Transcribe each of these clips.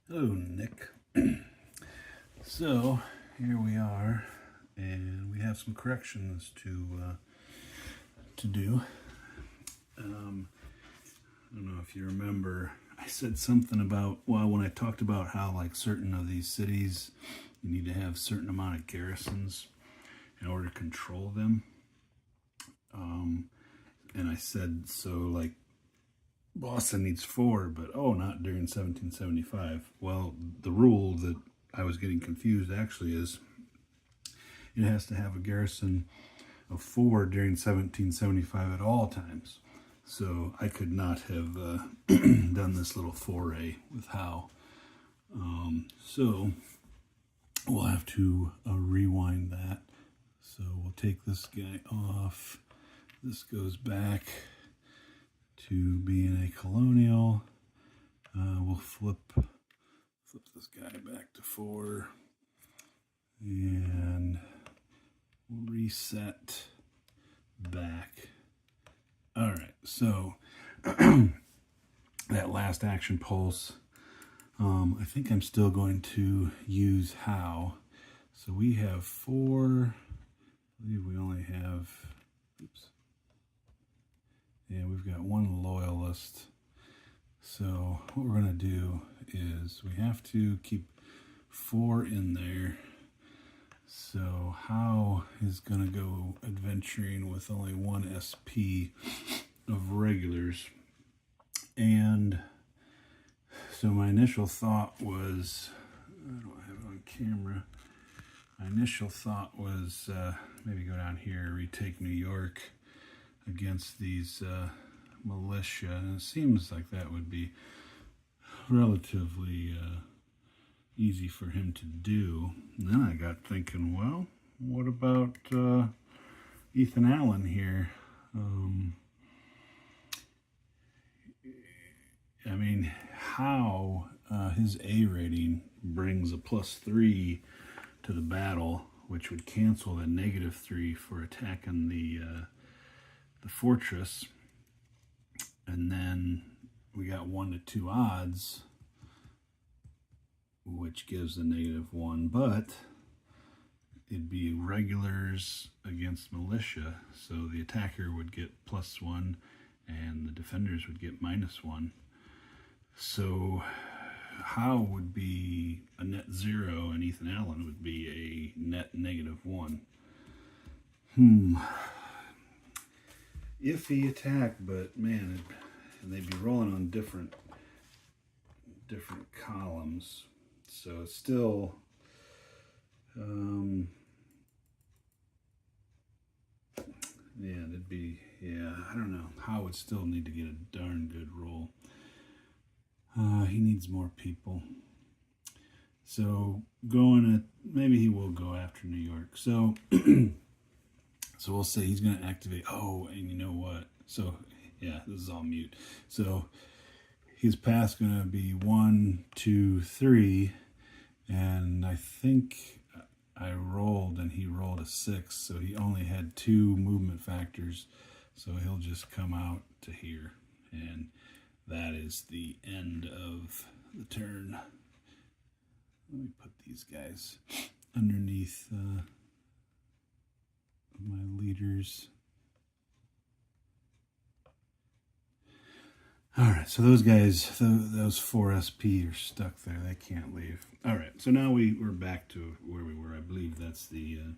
Hello, Nick. So here we are, and we have some corrections to do. I don't know if you remember, I said something about when I talked about how like certain of these cities, you need to have a certain amount of garrisons in order to control them. And I said like Boston needs 4, but not during 1775. Well, the rule that I was getting confused actually is it has to have a garrison of 4 during 1775 at all times. So I could not have done this little foray with Howe. So we'll have to rewind that. So we'll take this guy off. This goes back to being a colonial. We'll flip this guy back to 4, and we'll reset back. All right, so that last action pulse, I think I'm still going to use Howe. So we have 4. I believe we only have, yeah, we've got 1 loyalist. So what we're going to do is we have to keep 4 in there. So Howe is going to go adventuring with only 1 SP of regulars. And so my initial thought was, I don't have it on camera. My initial thought was maybe go down here, retake New York against these militia. And it seems like that would be relatively easy for him to do. And then I got thinking, well, what about Ethan Allen here? I mean, how his A rating brings a +3 to the battle, which would cancel the -3 for attacking the fortress. And then we got 1 to 2 odds, which gives a -1, but it'd be regulars against militia, so the attacker would get +1 and the defenders would get -1. So Howe would be a net 0 and Ethan Allen would be a net -1. Iffy attack, but man, and they'd be rolling on different columns, so it's still I don't know. Howe would still need to get a darn good roll. He needs more people. So maybe he will go after New York. So so we'll say he's going to activate. Oh, and you know what? So yeah, this is all mute. So his path's going to be 1, 2, 3, and I think I rolled and he rolled a 6, so he only had 2 movement factors. So he'll just come out to here, and that is the end of the turn. Let me put these guys underneath my leaders. All right, so those guys, those 4 SP are stuck there. They can't leave. All right, so now we're back to where we were. I believe that's the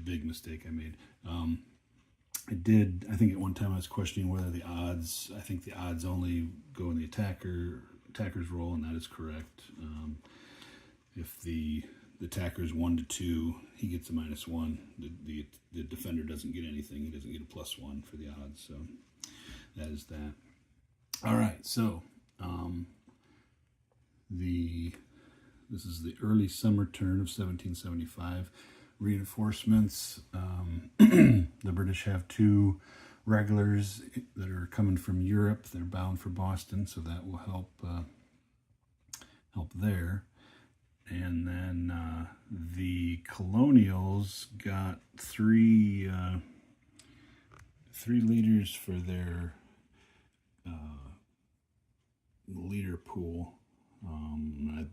big mistake I made. I think at one time I was questioning whether the odds, I think the odds only go in the attacker's roll, and that is correct. If the attacker's 1 to 2, he gets a -1. The defender doesn't get anything. He doesn't get a +1 for the odds, so that is that. All right, so this is the early summer turn of 1775. Reinforcements. The British have 2 regulars that are coming from Europe. They're bound for Boston, so that will help there. And then the colonials got 3 leaders for their leader pool. I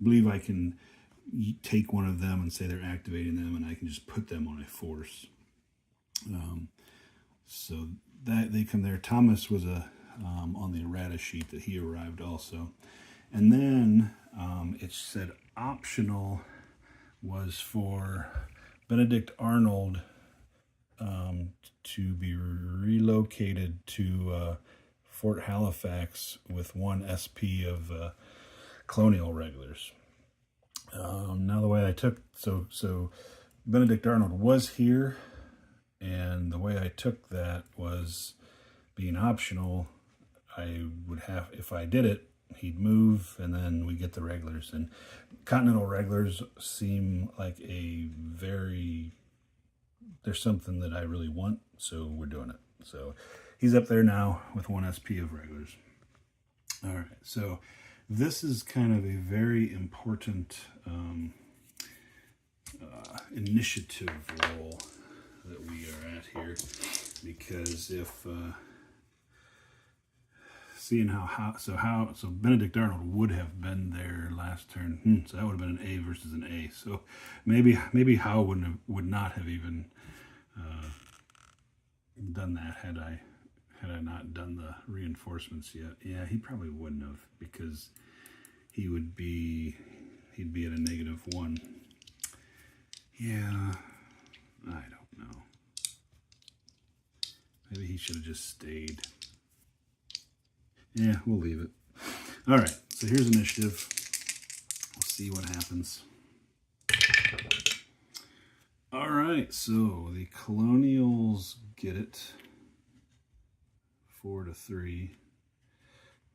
believe I can take one of them and say they're activating them, and I can just put them on a force. So that they come there. Thomas was on the errata sheet that he arrived also. And then it said optional was for Benedict Arnold to be relocated to Fort Halifax with 1 SP of colonial regulars. Now the way I took, so Benedict Arnold was here, and the way I took that was being optional. I would have, if I did it, he'd move, and then we get the regulars. And Continental regulars seem like there's something that I really want, so we're doing it. So he's up there now with 1 SP of regulars. All right, so this is kind of a very important initiative role that we are at here, because if seeing so Benedict Arnold would have been there last turn, so that would have been an A versus an A. So maybe Howe would not have even done that had I not done the reinforcements yet. Yeah, he probably wouldn't have, because he'd be at a -1. Yeah, I don't know. Maybe he should have just stayed. Yeah, we'll leave it. All right, so here's initiative. We'll see what happens. All right, so the Colonials get it 4-3.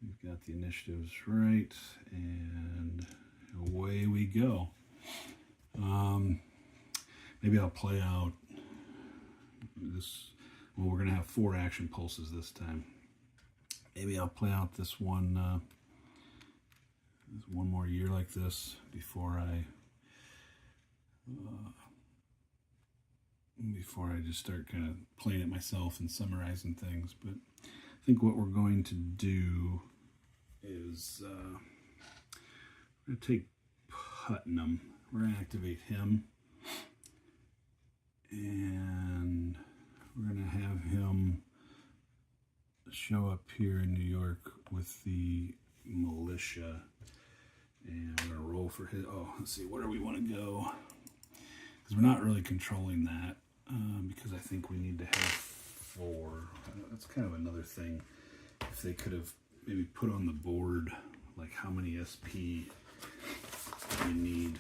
We've got the initiatives right, and away we go. Maybe I'll play out this. Well, we're going to have 4 action pulses this time. Maybe I'll play out this one more year like this before I just start kind of playing it myself and summarizing things. But I think what we're going to do is we're going to take Putnam. We're going to activate him, and we're going to have him show up here in New York with the militia, and we're going to roll for his, let's see, where do we want to go? Because we're not really controlling that, because I think we need to have 4. That's kind of another thing. If they could have maybe put on the board, like how many SP we need.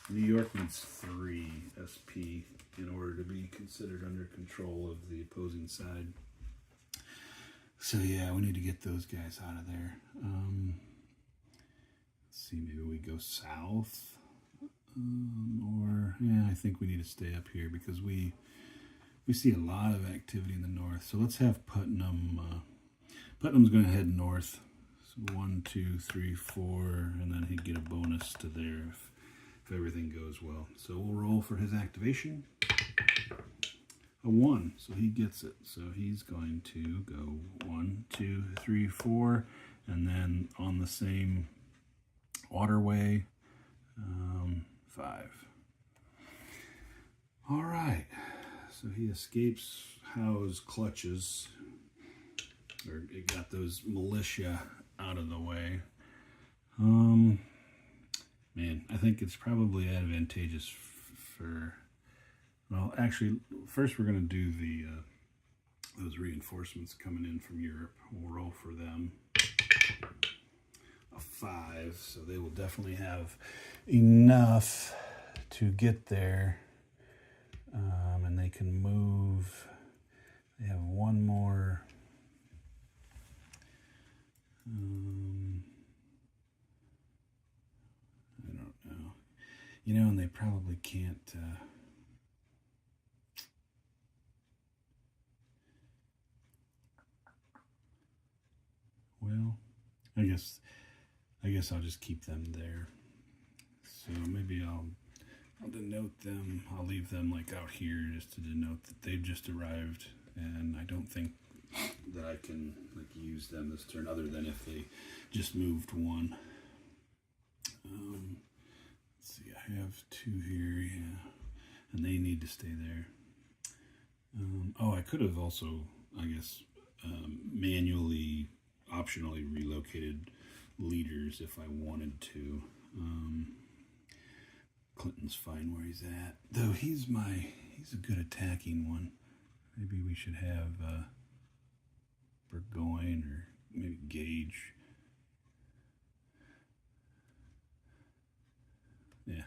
New York needs 3 SP in order to be considered under control of the opposing side. So yeah, we need to get those guys out of there. Let's see, maybe we go south, or yeah, I think we need to stay up here because we see a lot of activity in the north. So let's have Putnam. Putnam's going to head north. So 1, 2, 3, 4, and then he'd get a bonus to there if everything goes well. So we'll roll for his activation. A 1, so he gets it. So he's going to go 1, 2, 3, 4, and then on the same waterway, 5. All right, so he escapes Howe's clutches, or it got those militia out of the way. Man, I think it's probably advantageous for. Well, actually, first we're going to do those reinforcements coming in from Europe. We'll roll for them. A 5, so they will definitely have enough to get there, and they can move. They have one more. I don't know. And they probably can't. Well, I guess I'll just keep them there. So maybe I'll denote them. I'll leave them like out here just to denote that they've just arrived, and I don't think that I can like use them this turn, other than if they just moved one. Let's see, I have 2 here, yeah, and they need to stay there. Oh, I could have also, I guess, manually, optionally relocated leaders if I wanted to. Clinton's fine where he's at, though he's a good attacking one. Maybe we should have Burgoyne or maybe Gage. Yeah,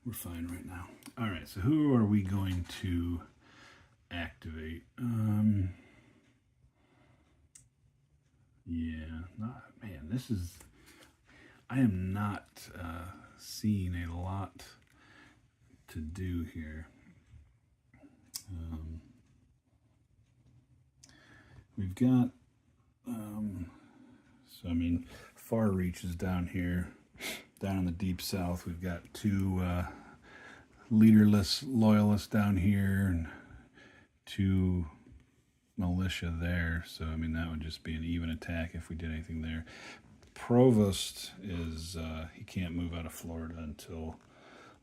we're fine right now. All right, so who are we going to activate? Yeah, man, this is, I am not seeing a lot to do here. We've got, so I mean, Far Reach is down here, down in the deep south. We've got 2 leaderless loyalists down here and 2 militia there. So I mean, that would just be an even attack if we did anything there. Provost is he can't move out of Florida until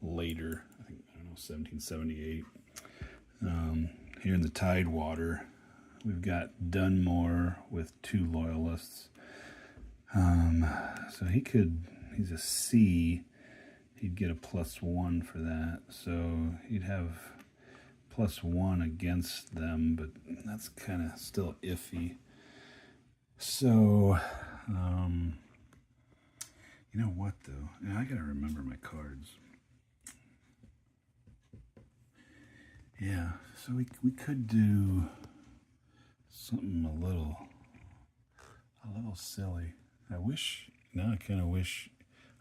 later. I think, I don't know, 1778. Here in the Tidewater, we've got Dunmore with 2 loyalists. So he's a C. He'd get a +1 for that. So he'd have +1 against them, but that's kind of still iffy. So, you know what though? I gotta remember my cards. Yeah, so we could do something a little silly. Now I kind of wish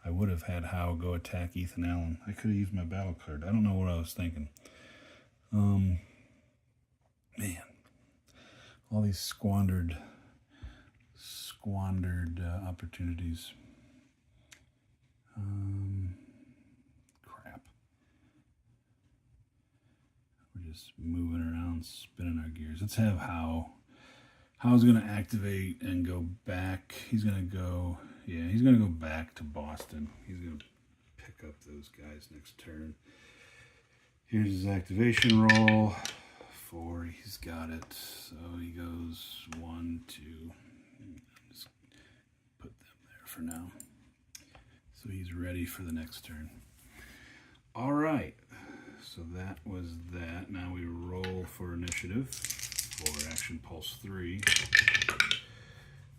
I would have had Howe go attack Ethan Allen. I could have used my battle card. I don't know what I was thinking. Man, all these squandered opportunities. Crap. We're just moving around, spinning our gears. Let's have Howe. Howe's going to activate and go back. He's going to go back to Boston. He's going to pick up those guys next turn. Here's his activation roll. 4, he's got it. So he goes 1, 2. Just put them there for now. So he's ready for the next turn. All right. So that was that. Now we roll for initiative for Action Pulse 3.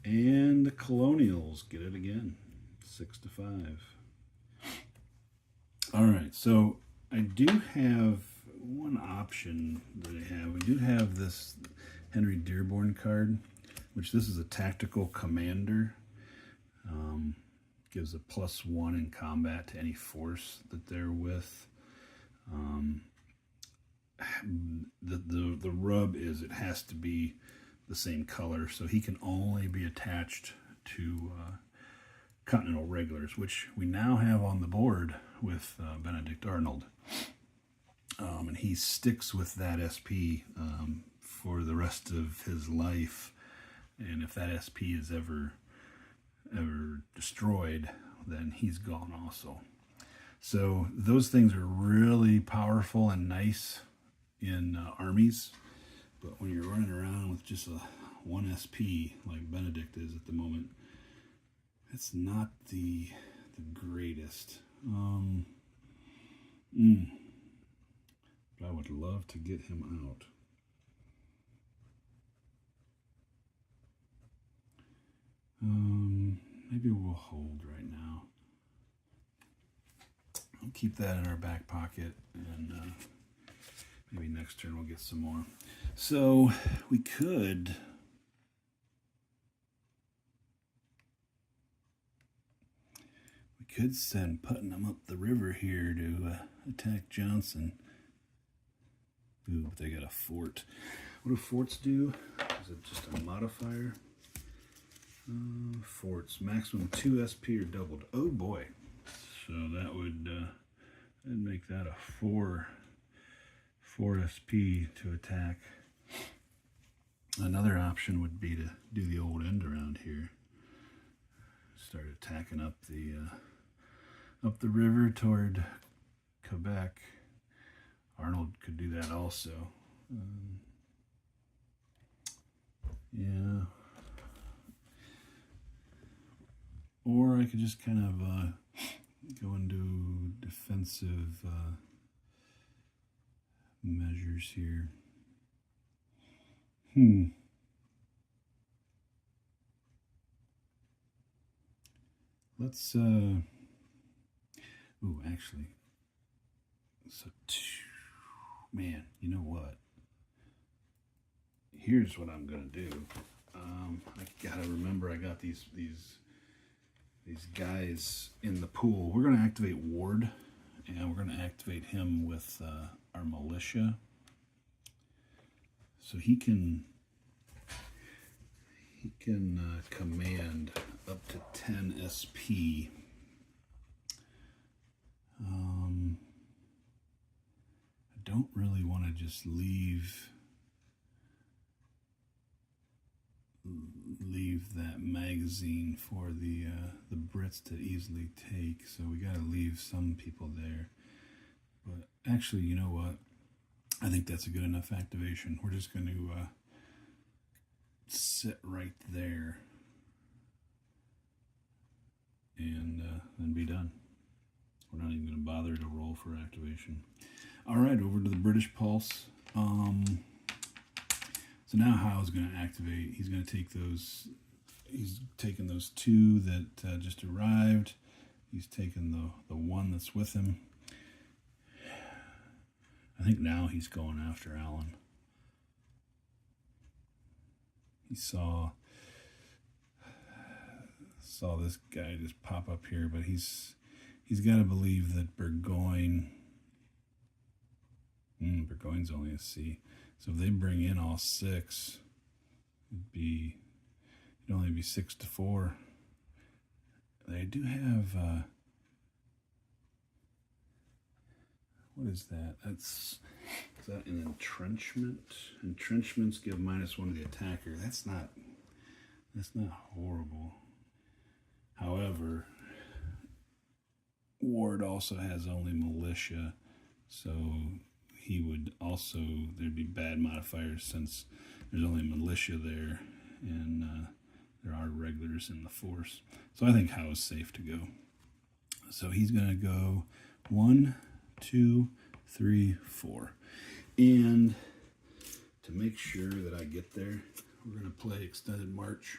And the Colonials get it again. 6-5. All right. So I do have one option that I have. We do have this Henry Dearborn card, which this is a tactical commander. Gives a +1 in combat to any force that they're with. The rub is it has to be the same color, so he can only be attached to Continental Regulars, which we now have on the board with Benedict Arnold. And he sticks with that SP for the rest of his life. And if that SP is ever destroyed, then he's gone also. So those things are really powerful and nice in armies. But when you're running around with just a 1 SP like Benedict is at the moment, it's not the greatest. But I would love to get him out. Maybe we'll hold right now. I'll keep that in our back pocket, and maybe next turn we'll get some more. So we could send Putnam up the river here to attack Johnson. Ooh, but they got a fort. What do forts do? Is it just a modifier? Forts, maximum 2 SP or doubled. Oh boy. So that would that'd make that a 4 SP to attack. Another option would be to do the old end around here. Start attacking up the river toward Quebec. Arnold could do that also. Yeah. Or I could just kind of go into defensive measures here. Let's, actually, so, man, you know what? Here's what I'm going to do. I got to remember I got these guys in the pool. We're going to activate Ward, and we're going to activate him with our militia. So he can command up to 10 SP. I don't really want to just leave that magazine for the Brits to easily take, so we got to leave some people there. But actually, you know what? I think that's a good enough activation. We're just going to sit right there and be done. We're not even going to bother to roll for activation. All right, over to the British Pulse. So now Howe's going to activate. He's going to take those. He's taking those two that just arrived. He's taking the one that's with him. I think now he's going after Alan. He saw this guy just pop up here, but he's got to believe that Burgoyne's only a C. So if they bring in all 6, it'd only be 6-4. They do have what is that? Is that an entrenchment? Entrenchments give -1 to the attacker. That's not horrible. However, Ward also has only militia, so he would also, there'd be bad modifiers since there's only militia there, and there are regulars in the force. So I think Howe is safe to go. So he's going to go 1, 2, 3, 4. And to make sure that I get there, we're going to play Extended March,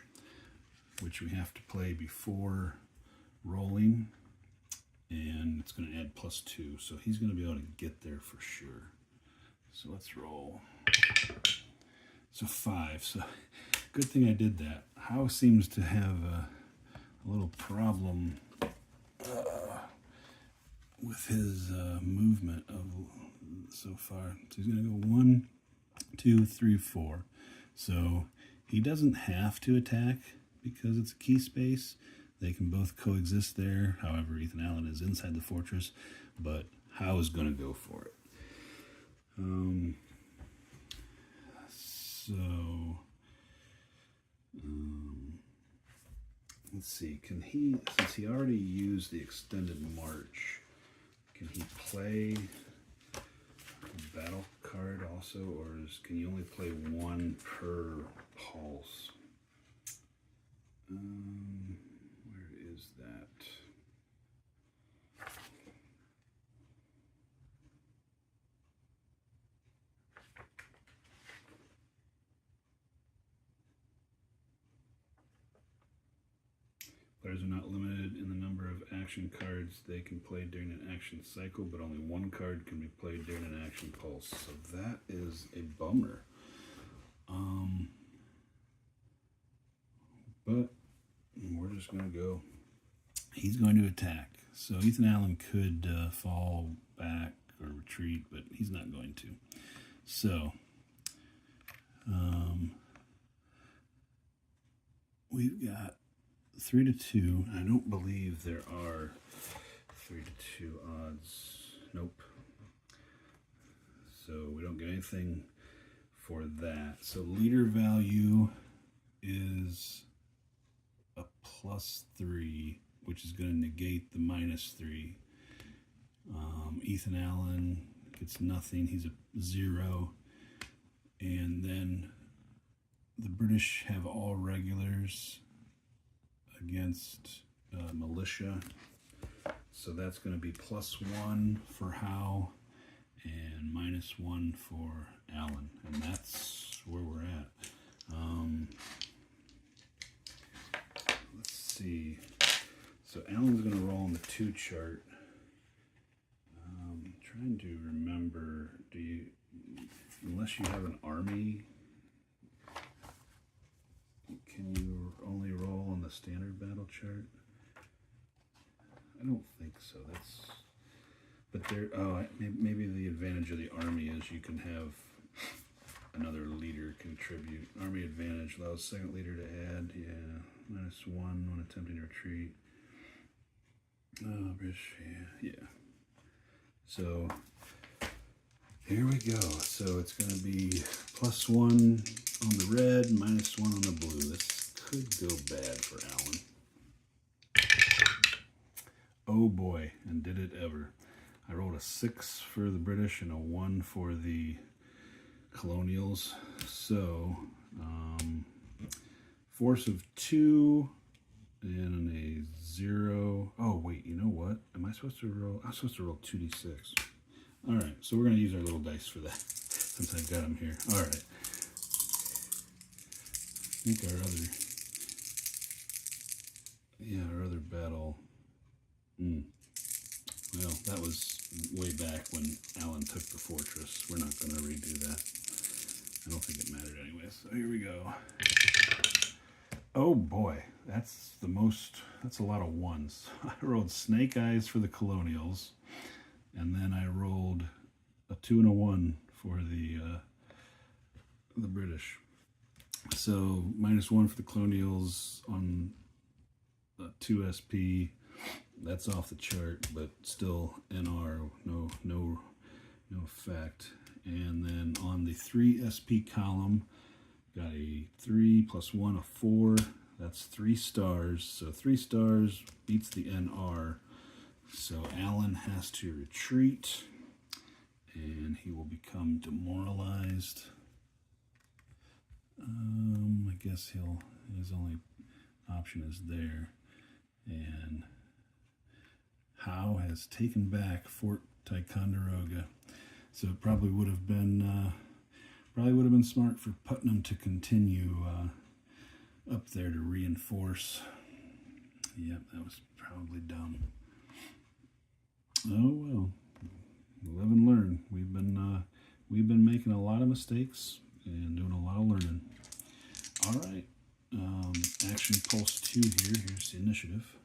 which we have to play before rolling. And it's going to add +2. So he's going to be able to get there for sure. So let's roll. So 5. So good thing I did that. Howe seems to have a little problem with his movement of so far. So he's going to go 1, 2, 3, 4. So he doesn't have to attack because it's a key space. They can both coexist there. However, Ethan Allen is inside the fortress, but Howe is going to go for it. Let's see. Can he, since he already used the Extended March, can he play a battle card also, or can you only play 1 per pulse? Where is that? Players are not limited in the number of action cards they can play during an action cycle, but only 1 card can be played during an action pulse. So that is a bummer. But we're just going to go. He's going to attack. So Ethan Allen could fall back or retreat, but he's not going to. So we've got 3-2. I don't believe there are 3-2 odds. Nope. So we don't get anything for that. So leader value is a +3, which is going to negate the -3. Ethan Allen gets nothing. He's a 0. And then the British have all regulars against militia. So that's going to be +1 for Howe and -1 for Allen. And that's where we're at. Let's see. So Allen's going to roll on the 2 chart. Trying to remember, unless you have an army, can you only roll on the standard battle chart? I don't think so. But maybe the advantage of the army is you can have another leader contribute. Army advantage allows second leader to add, -1 when attempting to retreat. British, yeah. So here we go. So it's going to be +1 on the red, -1 on the blue. This could go bad for Allen. Oh boy, and did it ever. I rolled a 6 for the British and a 1 for the Colonials. So, force of 2 and a 0. Oh, wait, you know what? Am I supposed to roll? I'm supposed to roll 2d6. All right, so we're going to use our little dice for that since I've got them here. All right. I think our other battle. Well, that was way back when Allen took the fortress. We're not going to redo that. I don't think it mattered anyway. So here we go. Oh boy, that's a lot of 1s. I rolled snake eyes for the Colonials, and then I rolled a 2 and a 1 for the British. So -1 for the Colonials on 2 SP. That's off the chart, but still NR, no effect. And then on the 3 SP column, got a 3 +1, a 4. That's 3 stars. So 3 stars beats the NR. So Allen has to retreat, and he will become demoralized. I guess his only option is there. And Howe has taken back Fort Ticonderoga. So it probably would have been smart for Putnam to continue up there to reinforce. Yep, that was probably dumb. Oh well, live and learn. We've been making a lot of mistakes and doing a lot of learning. All right, action pulse 2 here. Here's the initiative.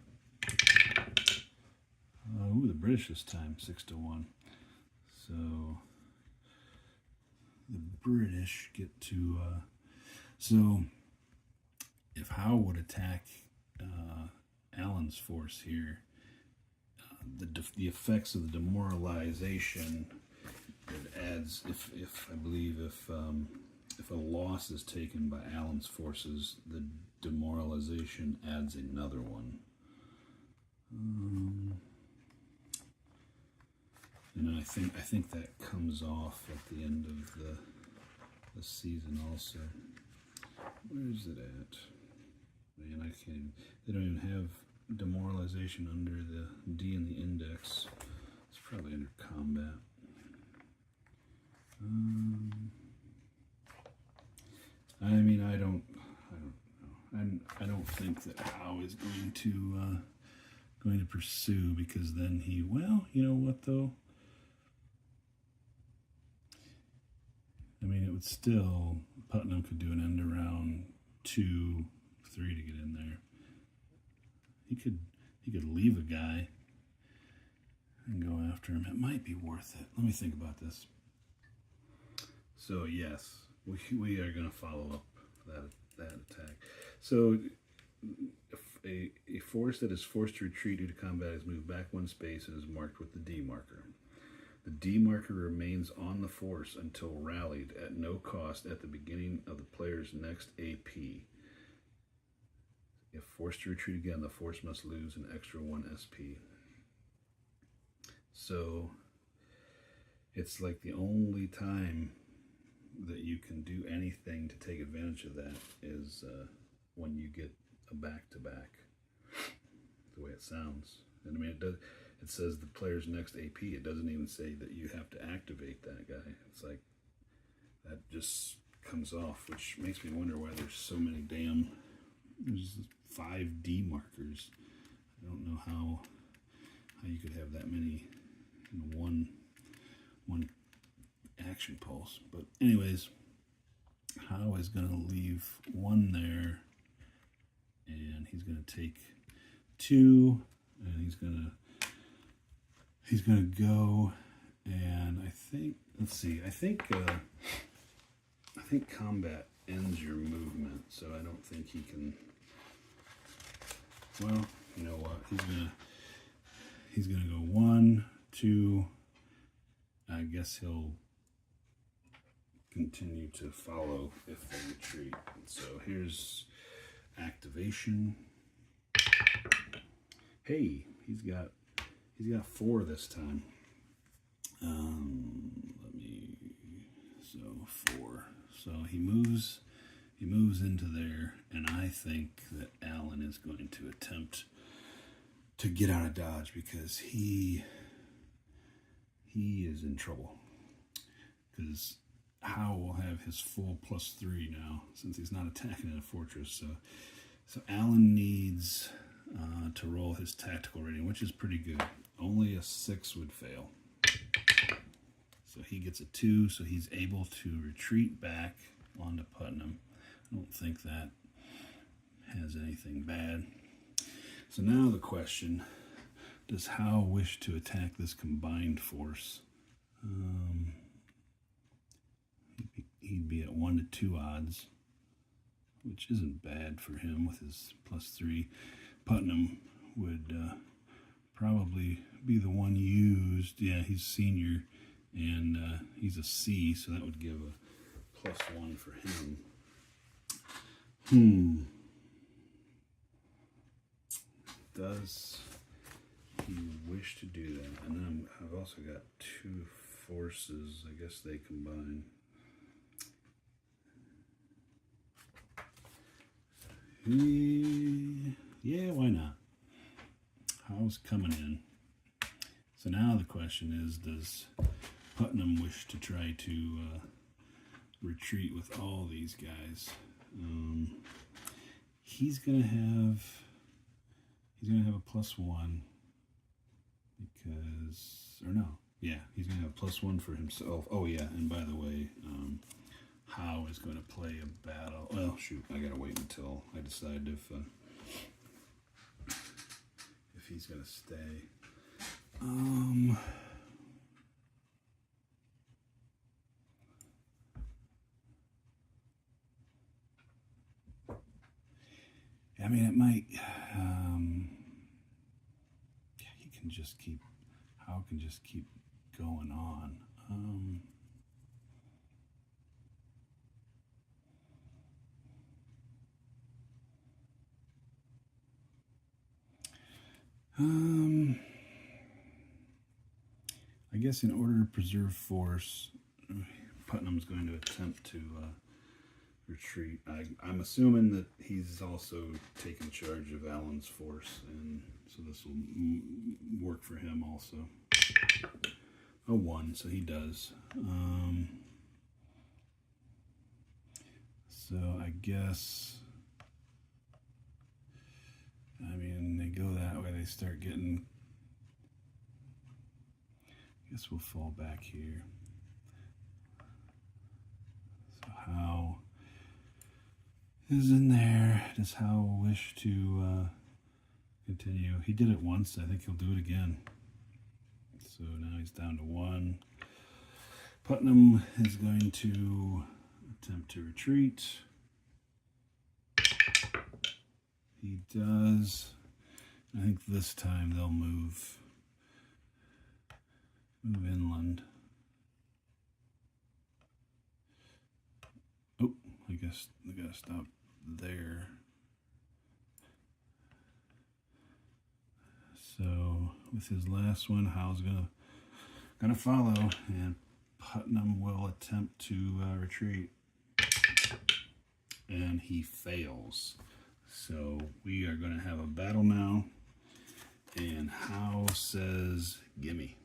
The British this time, 6-1. So the British get to. So if Howe would attack Allen's force here, the effects of the demoralization, it adds. If a loss is taken by Allen's forces, the demoralization adds another one. And then I think that comes off at the end of the season also. Where is it at? Man, I can't even, they don't even have demoralization under the D in the index. It's probably under combat. I mean, I don't know. I don't think that Howe is going to pursue, because then you know what though? I mean, it would still, Putnam could do an end around 2, 3 to get in there. He could leave a guy and go after him. It might be worth it. Let me think about this. So yes, we are going to follow up that attack. So a force that is forced to retreat due to combat is moved back 1 space and is marked with the D marker. The D marker remains on the force until rallied at no cost at the beginning of the player's next AP. If forced to retreat again, the force must lose an extra 1 SP. So it's like the only time that you can do anything to take advantage of that is when you get a back-to-back, the way it sounds. And I mean, it says the player's next AP. It doesn't even say that you have to activate that guy. It's like, that just comes off, which makes me wonder why there's so many there's 5 D markers. I don't know how you could have that many in one action pulse. But anyways, Howe is going to leave 1 there, and he's going to take 2, and he's going to go, and I think, let's see, I think combat ends your movement, so I don't think he can. Well, you know what? He's gonna go 1, 2. I guess he'll continue to follow if they retreat. So here's activation. Hey, he's got 4 this time. So 4. So he moves into there, and I think that Alan is going to attempt to get out of dodge because he is in trouble. Because Howe will have his full +3 now since he's not attacking in a fortress. So Alan needs to roll his tactical rating, which is pretty good. Only a 6 would fail. So he gets a 2, so he's able to retreat back onto Putnam. I don't think that has anything bad. So now the question, does Howe wish to attack this combined force? He'd be at 1 to 2 odds, which isn't bad for him with his +3. Putnam would probably be the one used. Yeah, he's senior, and he's a C, so that would give a +1 for him. Does he wish to do that? And then I've also got 2 forces. I guess they combine. Yeah, why not? Howe's coming in. So now the question is, does Putnam wish to try to retreat with all these guys? He's gonna have a +1 because, or no, yeah, he's gonna have a +1 for himself. Oh yeah, and by the way, Howe is going to play a battle. Well, shoot, I gotta wait until I decide if he's gonna stay. I mean, it might. He can just keep. Howe can just keep going on. I guess in order to preserve force, Putnam's going to attempt to retreat. I'm assuming that he's also taken charge of Alan's force, and so this will work for him also. A 1, so he does. So I guess, I mean, they go that way, they start getting, I guess we'll fall back here. So Howe is in there. Does Howe wish to continue? He did it once, I think he'll do it again. So now he's down to 1. Putnam is going to attempt to retreat. He does. I think this time they'll move Move inland. Oh, I guess I gotta stop there. So with his last one, Howe's gonna follow, and Putnam will attempt to retreat, and he fails. So we are gonna have a battle now, and Howe says, "Gimme."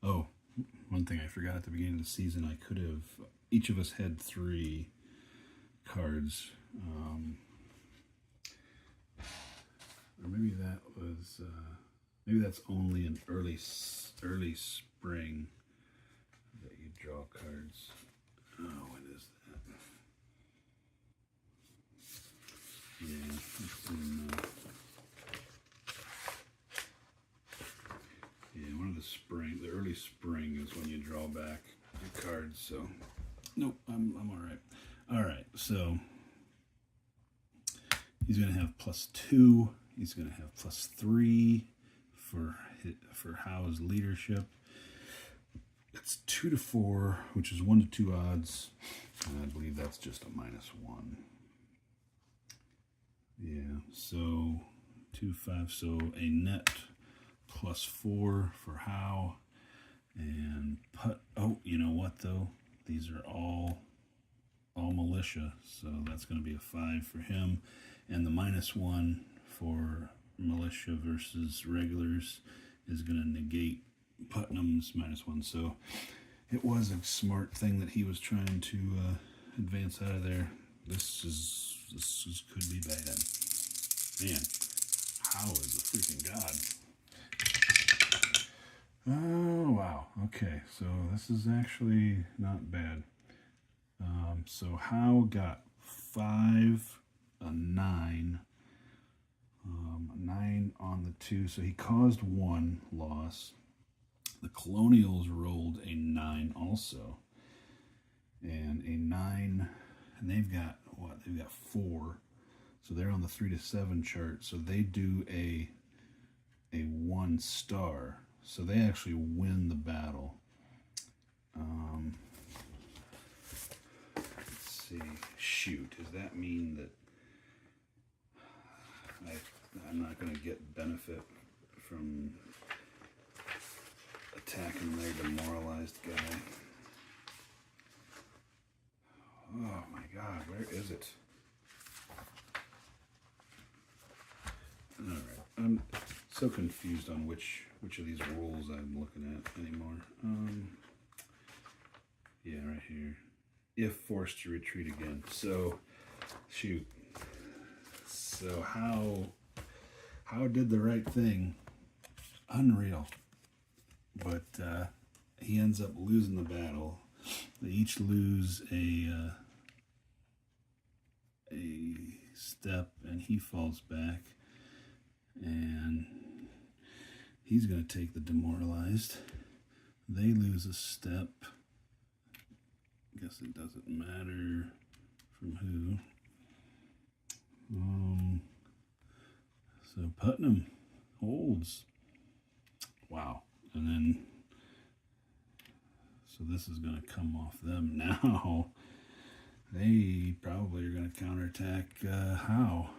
Oh, one thing I forgot at the beginning of the season, I could have. Each of us had 3 cards. Or maybe that was, maybe that's only an early spring that you draw cards. Oh, when is that? Yeah, it's in, yeah, one of the early spring is when you draw back your cards. So, nope, I'm all right. All right, so he's gonna have +2. He's going to have +3 for Howe's leadership. It's 2 to 4, which is 1 to 2 odds. And I believe that's just a -1. Yeah, so 2, 5. So a net +4 for Howe. And oh, you know what though? These are all militia, so that's going to be a 5 for him. And the -1 for militia versus regulars is going to negate Putnam's -1. So it was a smart thing that he was trying to advance out of there. This could be bad. Man, Howe is a freaking god. Oh, wow. Okay, so this is actually not bad. So Howe got 5, a 9. 9 on the 2, so he caused 1 loss. The Colonials rolled a 9 also, and a 9, and they've got what? They've got 4, so they're on the 3 to 7 chart. So they do a 1 star, so they actually win the battle. Let's see. Shoot, does that mean that I'm not going to get benefit from attacking their demoralized guy? Oh my god, where is it? Alright, I'm so confused on which of these rules I'm looking at anymore. Yeah, right here. If forced to retreat again. So, shoot. So Howe did the right thing. Unreal. But he ends up losing the battle. They each lose a step, and he falls back. And he's going to take the demoralized. They lose a step. Guess it doesn't matter from who. So Putnam holds. Wow. And then, so this is going to come off them now. They probably are going to counterattack Howe.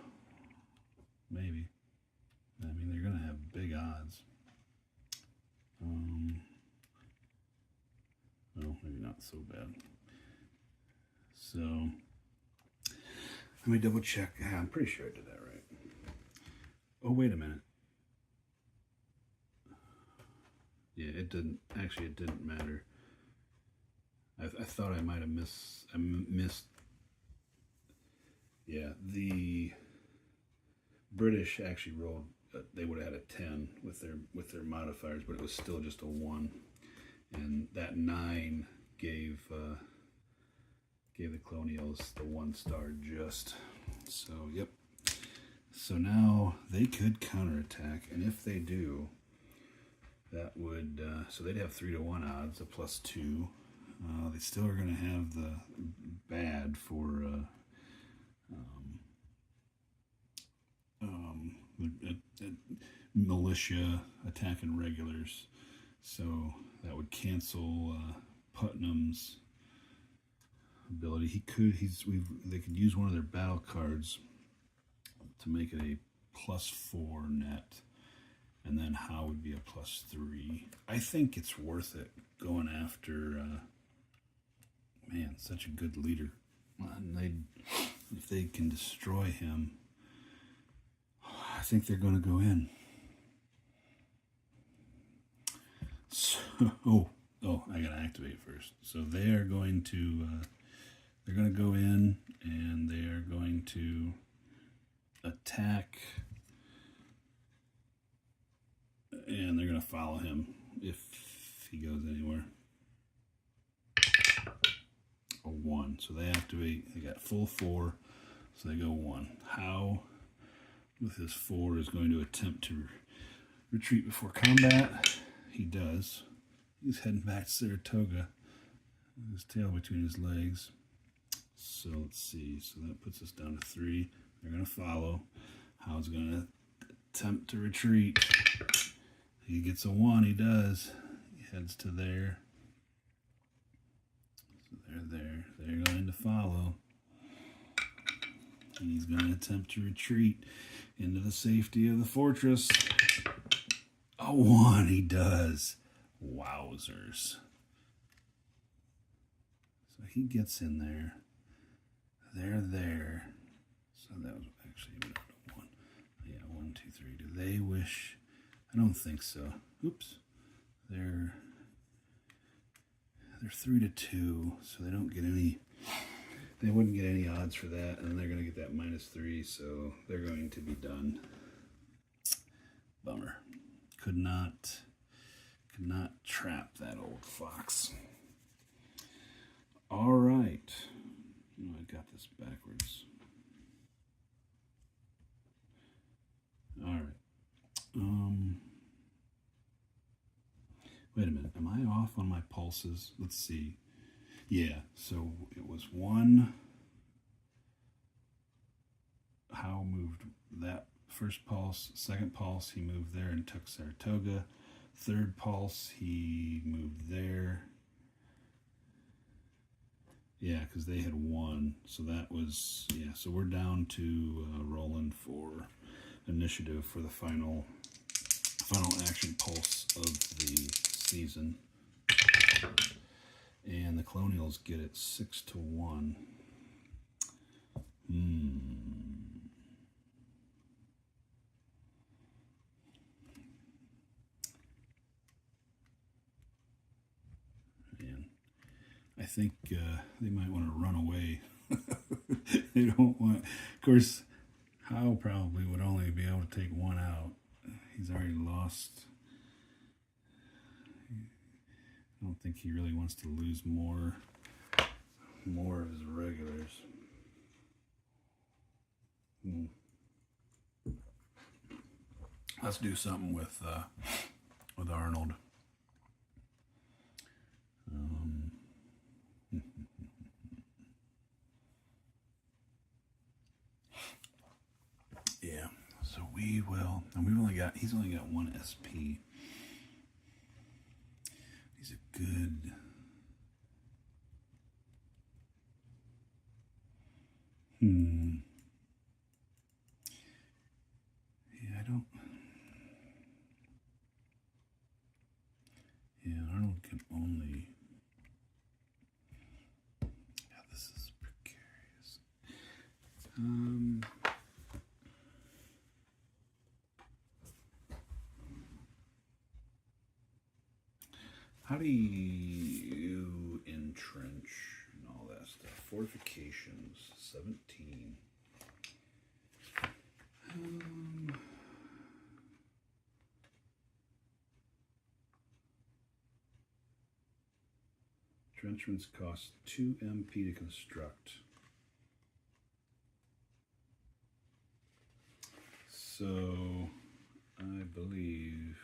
Maybe. I mean, they're going to have big odds. Well, maybe not so bad. So, let me double check. Yeah, I'm pretty sure I did that right. Oh, wait a minute. Yeah, it didn't. Actually, it didn't matter. I thought I might have missed. Yeah, the British actually rolled. They would have had a 10 with their modifiers, but it was still just a 1, and that 9 gave the Colonials the 1 star just. So yep. So now they could counterattack, and if they do, that would so they'd have 3 to 1 odds, a +2. They still are going to have the bad for militia attacking regulars. So that would cancel Putnam's ability. They could use one of their battle cards to make it a +4 net, and then Howe would be a +3. I think it's worth it going after. Man, such a good leader. And if they can destroy him, I think they're going to go in. So, I got to activate first. So they are going to. They're going to go in, and they are going to attack, and they're going to follow him if he goes anywhere. A 1. So they activate. They got full 4, so they go 1. Howe, with his 4, is going to attempt to retreat before combat. He does. He's heading back to Saratoga with his tail between his legs. So let's see. So that puts us down to 3. They're going to follow. Howe's going to attempt to retreat. He gets a 1. He does. He heads to there. So they're there. They're going to follow. And he's going to attempt to retreat into the safety of the fortress. A 1. He does. Wowzers. So he gets in there. They're there. So that was actually a 1. Yeah, 1, 2, 3. Do they wish? I don't think so. Oops. They're 3 to 2, so they don't get any. They wouldn't get any odds for that, and they're going to get that -3, so they're going to be done. Bummer. Could not trap that old fox. All right. Oh, I got this backwards. All right. Wait a minute. Am I off on my pulses? Let's see. Yeah. So it was 1. Howe moved that first pulse. Second pulse, he moved there and took Saratoga. Third pulse, he moved there. Yeah, because they had 1. So that was, yeah, so we're down to rolling for initiative for the final action pulse of the season. And the Colonials get it 6 to 1. Man, I think they might want to run away. They don't want. Of course, Howe probably would only be able to take 1 out. He's already lost. I don't think he really wants to lose more of his regulars. Let's do something with Arnold. Yeah, so we will, and he's only got 1 SP. He's a good. Yeah, I don't. Yeah, Arnold can only. Yeah, this is precarious. How do you entrench and all that stuff? Fortifications, 17. Entrenchments cost 2 MP to construct. So, I believe.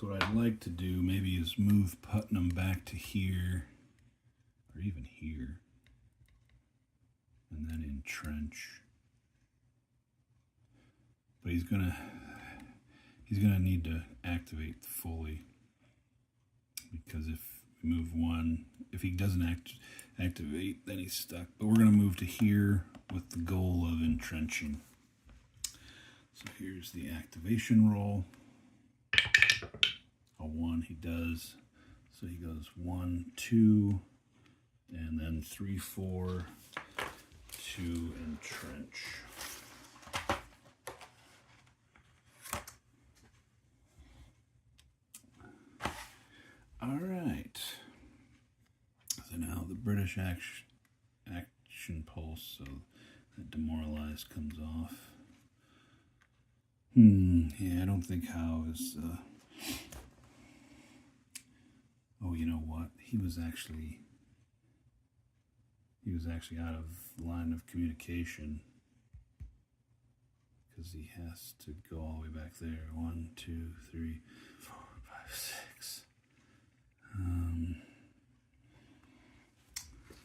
So what I'd like to do maybe is move Putnam back to here, or even here, and then entrench. But he's going to need to activate fully, because if we move one, if he doesn't activate, then he's stuck. But we're going to move to here with the goal of entrenching. So here's the activation roll. A 1 he does. So he goes 1, 2, and then 3, 4 to entrench. All right. So now the British action pulse, so that demoralize comes off. Yeah, I don't think Howe is... Oh, you know what? He was actually out of line of communication, because he has to go all the way back there. 1, 2, 3, 4, 5, 6.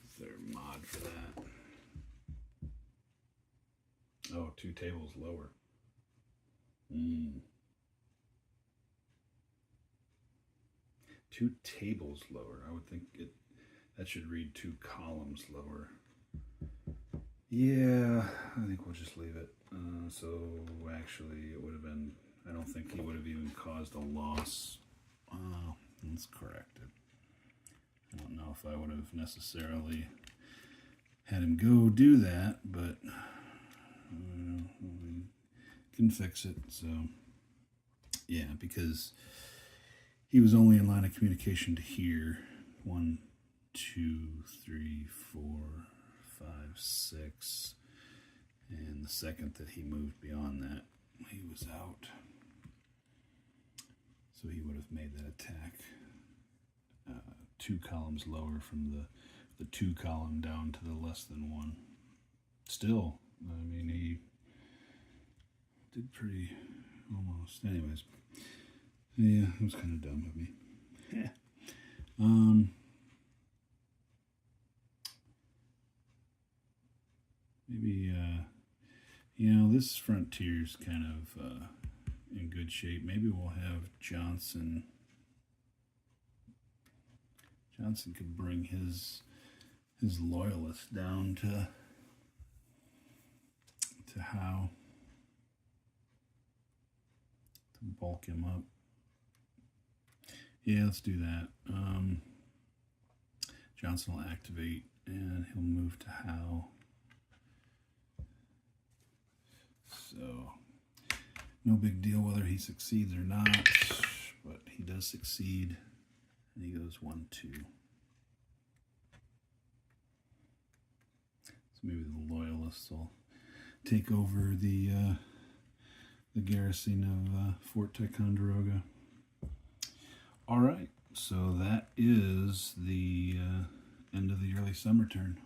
Is there a mod for that? Oh, 2 tables lower. 2 tables lower. I would think that should read 2 columns lower. Yeah, I think we'll just leave it. So actually, it would have been. I don't think he would have even caused a loss. Let's correct it. I don't know if I would have necessarily had him go do that, but we can fix it. So yeah, because he was only in line of communication to here. 1, 2, 3, 4, 5, 6. And the second that he moved beyond that, he was out. So he would have made that attack 2 columns lower from the 2 column down to the less than 1. Still, I mean, he did pretty almost. Anyways, yeah, it was kind of dumb of me. Yeah. Maybe, this frontier's kind of in good shape. Maybe we'll have Johnson. Johnson could bring his loyalists down to Howe to bulk him up. Yeah, let's do that. Johnson will activate and he'll move to Howe. So, no big deal whether he succeeds or not, but he does succeed. And he goes 1, 2. So maybe the loyalists will take over the garrison of Fort Ticonderoga. All right, so that is the end of the early summer turn.